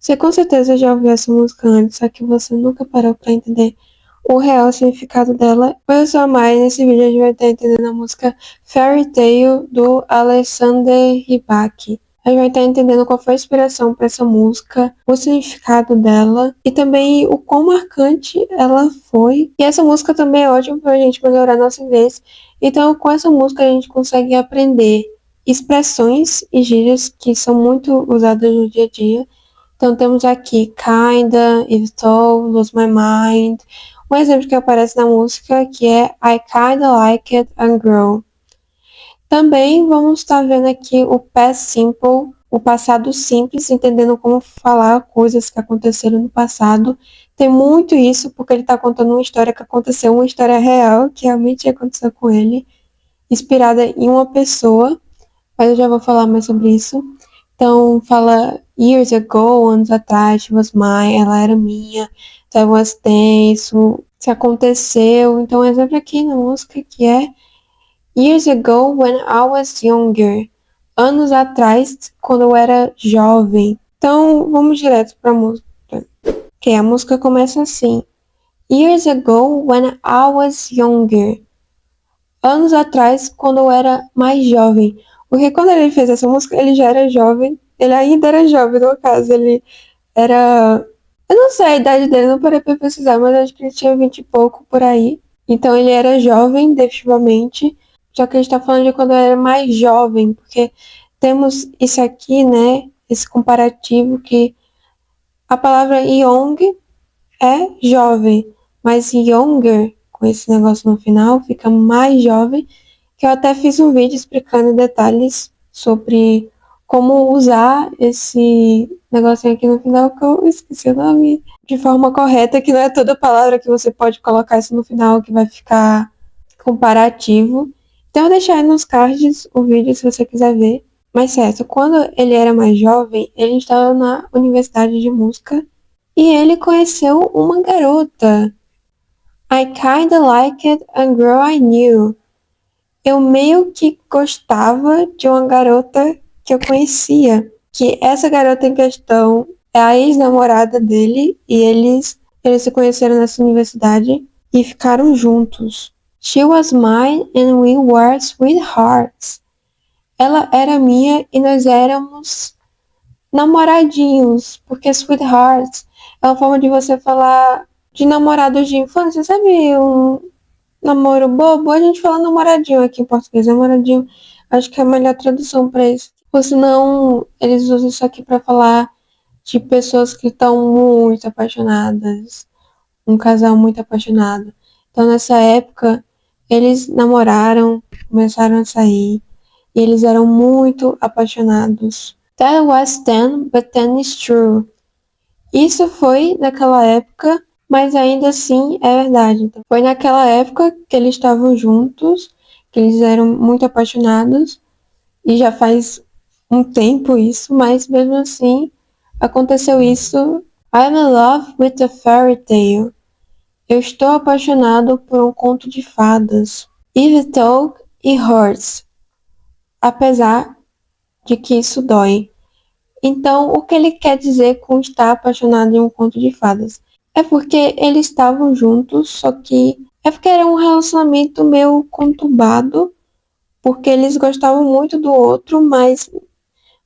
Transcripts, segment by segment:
Você com certeza já ouviu essa música antes, só que você nunca parou pra entender o real significado dela. Olha só mais, nesse vídeo a gente vai estar entendendo a música Fairy Tail do Alexander Rybak. A gente vai estar entendendo qual foi a inspiração para essa música, o significado dela e também o quão marcante ela foi. E essa música também é ótima para a gente melhorar nosso inglês. Então, com essa música a gente consegue aprender expressões e gírias que são muito usadas no dia a dia. Então temos aqui kinda, if so, lose my mind. Um exemplo que aparece na música que é I kinda like it and grow. Também vamos estar vendo aqui o past simple, o passado simples, entendendo como falar coisas que aconteceram no passado. Tem muito isso porque ele está contando uma história que aconteceu, uma história real que realmente aconteceu com ele, inspirada em uma pessoa, mas eu já vou falar mais sobre isso. Então, fala years ago, anos atrás, she was mine, ela era minha, that was then, isso aconteceu. Então, um exemplo aqui na música que é years ago when I was younger, anos atrás, quando eu era jovem. Então, vamos direto para a música. Que a música começa assim: years ago when I was younger, anos atrás, quando eu era mais jovem. Porque quando ele fez essa música, ele já era jovem. Ele ainda era jovem, no caso. Ele era. Eu não sei a idade dele, não parei pra pesquisar, mas acho que ele tinha 20 e pouco por aí. Então ele era jovem, definitivamente. Só que a gente tá falando de quando eu era mais jovem, porque temos isso aqui, né? Esse comparativo que a palavra young é jovem, mas younger, com esse negócio no final, fica mais jovem, que eu até fiz um vídeo explicando em detalhes sobre como usar esse negocinho aqui no final, que eu esqueci o nome, de forma correta, que não é toda palavra que você pode colocar isso no final que vai ficar comparativo. Então eu deixei aí nos cards o vídeo se você quiser ver. Mas certo, quando ele era mais jovem, ele estava na universidade de música e ele conheceu uma garota. I kinda liked a girl I knew. Eu meio que gostava de uma garota que eu conhecia. Que essa garota em questão é a ex-namorada dele e eles se conheceram nessa universidade e ficaram juntos. She was mine and we were sweethearts. Ela era minha e nós éramos namoradinhos, porque sweethearts é uma forma de você falar de namorados de infância, sabe? Um namoro bobo, a gente fala namoradinho aqui em português, namoradinho. Acho que é a melhor tradução para isso. Ou senão, eles usam isso aqui para falar de pessoas que estão muito apaixonadas, um casal muito apaixonado. Então, nessa época, eles namoraram, começaram a sair, e eles eram muito apaixonados. That was then, but then it's true. Isso foi naquela época, mas ainda assim é verdade. Então, foi naquela época que eles estavam juntos, que eles eram muito apaixonados, e já faz um tempo isso, mas mesmo assim aconteceu isso. I'm in love with a fairy tale. Eu estou apaixonado por um conto de fadas. Even though it hurts. Apesar de que isso dói. Então, o que ele quer dizer com estar apaixonado em um conto de fadas? É porque eles estavam juntos, só que é porque era um relacionamento meio conturbado, porque eles gostavam muito do outro, mas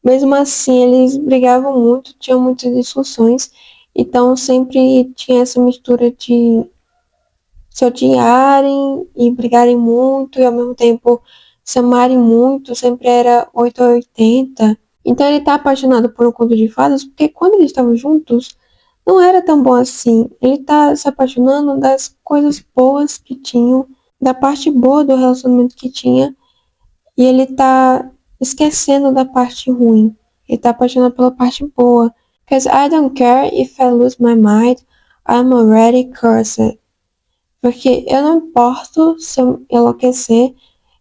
mesmo assim eles brigavam muito, tinham muitas discussões, então sempre tinha essa mistura de se odiarem e brigarem muito e ao mesmo tempo se amarem muito, sempre era 8 ou 80. Então ele tá apaixonado por um conto de fadas porque quando eles estavam juntos não era tão bom assim. Ele tá se apaixonando das coisas boas que tinham, da parte boa do relacionamento que tinha, e ele tá esquecendo da parte ruim. Ele tá apaixonado pela parte boa. Because I don't care if I lose my mind, I'm already cursed. Porque eu não importo se eu enlouquecer,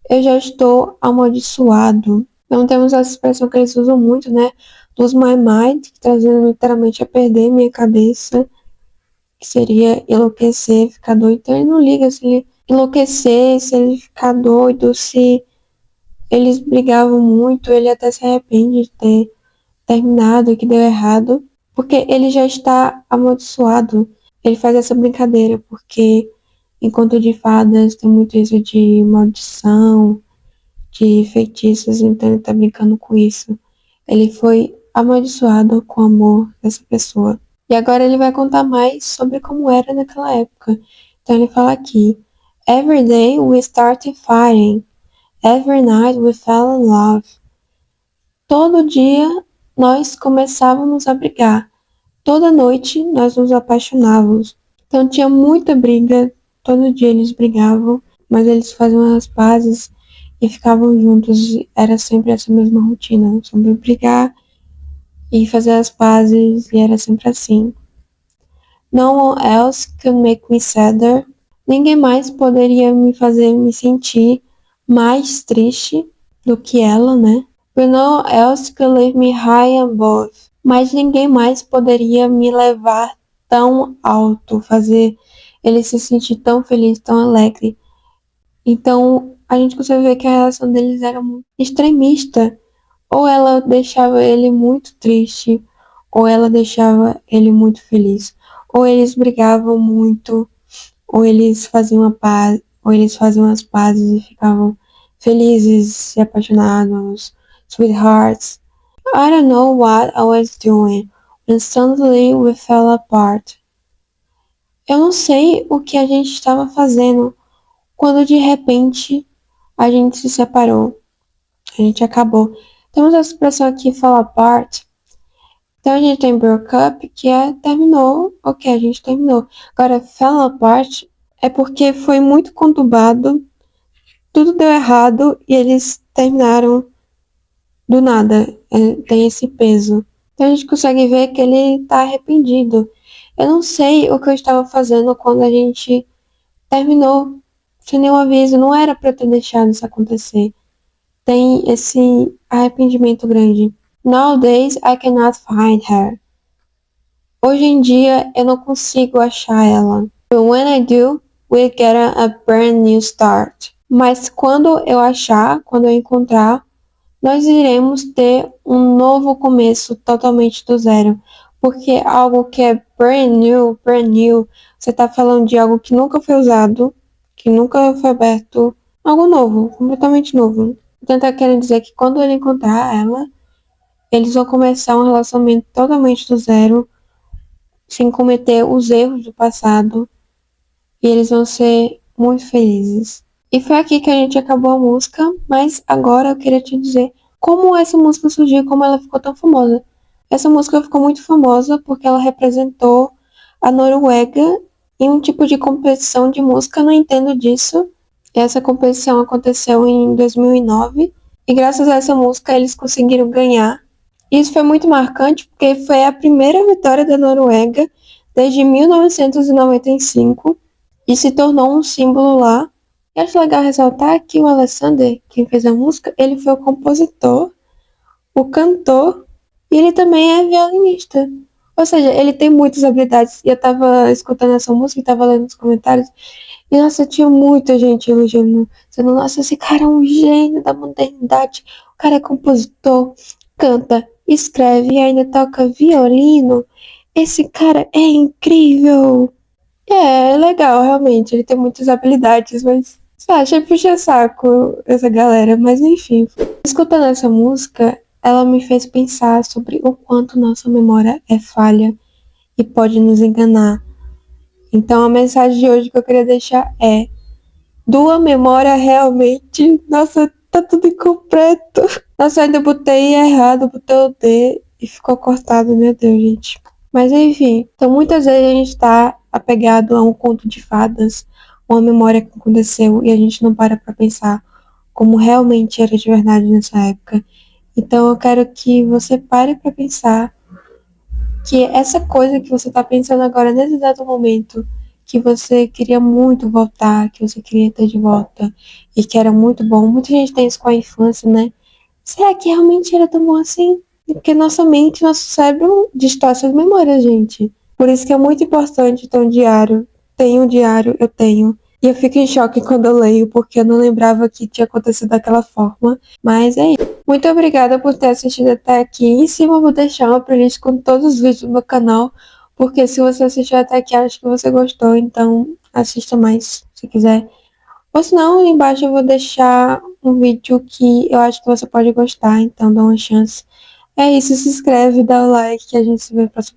eu já estou amaldiçoado. Então temos essa expressão que eles usam muito, né? Lose my mind, trazendo literalmente a perder minha cabeça, que seria enlouquecer, ficar doido. Então ele não liga se ele enlouquecer, se ele ficar doido, se eles brigavam muito, ele até se arrepende de ter terminado, que deu errado, porque ele já está amaldiçoado. Ele faz essa brincadeira, porque em Conto de Fadas tem muito isso de maldição, de feitiços, então ele tá brincando com isso. Ele foi amaldiçoado com o amor dessa pessoa. E agora ele vai contar mais sobre como era naquela época. Então ele fala aqui: Every day we started fighting. Every night we fell in love. Todo dia nós começávamos a brigar. Toda noite nós nos apaixonávamos. Então tinha muita briga, todo dia eles brigavam, mas eles faziam as pazes e ficavam juntos. Era sempre essa mesma rotina, sempre brigar e fazer as pazes, e era sempre assim. No one else could make me sadder. Ninguém mais poderia me fazer me sentir mais triste do que ela, né? But no one else could leave me high above. Mas ninguém mais poderia me levar tão alto, fazer ele se sentir tão feliz, tão alegre. Então, a gente consegue ver que a relação deles era muito extremista. Ou ela deixava ele muito triste, ou ela deixava ele muito feliz. Ou eles brigavam muito, ou eles faziam a paz, ou eles faziam as pazes e ficavam felizes e apaixonados, sweethearts. I don't know what I was doing when suddenly we fell apart. Eu não sei o que a gente estava fazendo quando de repente a gente se separou, a gente acabou. Temos a expressão aqui fall apart. Então a gente tem broke up, que é terminou, ok, a gente terminou. Agora fell apart é porque foi muito conturbado, tudo deu errado e eles terminaram do nada. Tem esse peso. Então a gente consegue ver que ele tá arrependido. Eu não sei o que eu estava fazendo quando a gente terminou, sem nenhum aviso, não era pra eu ter deixado isso acontecer. Tem esse arrependimento grande. Nowadays I cannot find her. Hoje em dia eu não consigo achar ela. But when I do, we get a brand new start. Mas quando eu achar, quando eu encontrar, nós iremos ter um novo começo totalmente do zero. Porque algo que é brand new, você está falando de algo que nunca foi usado, que nunca foi aberto, algo novo, completamente novo. Então tá querendo dizer que quando ele encontrar ela, eles vão começar um relacionamento totalmente do zero, sem cometer os erros do passado, e eles vão ser muito felizes. E foi aqui que a gente acabou a música, mas agora eu queria te dizer como essa música surgiu e como ela ficou tão famosa. Essa música ficou muito famosa porque ela representou a Noruega em um tipo de competição de música, não entendo disso. Essa competição aconteceu em 2009 e graças a essa música eles conseguiram ganhar. Isso foi muito marcante porque foi a primeira vitória da Noruega desde 1995 e se tornou um símbolo lá. E acho legal ressaltar que o Alexander, quem fez a música, ele foi o compositor, o cantor e ele também é violinista. Ou seja, ele tem muitas habilidades. E eu tava escutando essa música e tava lendo os comentários. E nossa, tinha muita gente elogiando. Dizendo, nossa, esse cara é um gênio da modernidade. O cara é compositor, canta, escreve e ainda toca violino. Esse cara é incrível. É legal, realmente. Ele tem muitas habilidades, mas achei puxa saco essa galera. Mas enfim, escutando essa música, ela me fez pensar sobre o quanto nossa memória é falha e pode nos enganar. Então a mensagem de hoje que eu queria deixar é: doa memória realmente. Nossa, tá tudo incompleto. Nossa, ainda botei errado, botei o D e ficou cortado, meu Deus, gente. Mas enfim, então muitas vezes a gente tá apegado a um conto de fadas, uma memória que aconteceu e a gente não para pra pensar como realmente era de verdade nessa época. Então eu quero que você pare pra pensar que essa coisa que você tá pensando agora nesse exato momento, que você queria muito voltar, que você queria ter de volta e que era muito bom. Muita gente tem isso com a infância, né? Será que realmente era tão bom assim? Porque nossa mente, nosso cérebro distorce as memórias, gente. Por isso que é muito importante ter um diário. Tenho um diário, eu tenho. E eu fico em choque quando eu leio, porque eu não lembrava que tinha acontecido daquela forma. Mas é isso. Muito obrigada por ter assistido até aqui. Em cima eu vou deixar uma playlist com todos os vídeos do meu canal, porque se você assistiu até aqui, acho que você gostou, então assista mais, se quiser. Ou senão, embaixo eu vou deixar um vídeo que eu acho que você pode gostar, então dá uma chance. É isso, se inscreve, dá o like, que a gente se vê no próximo.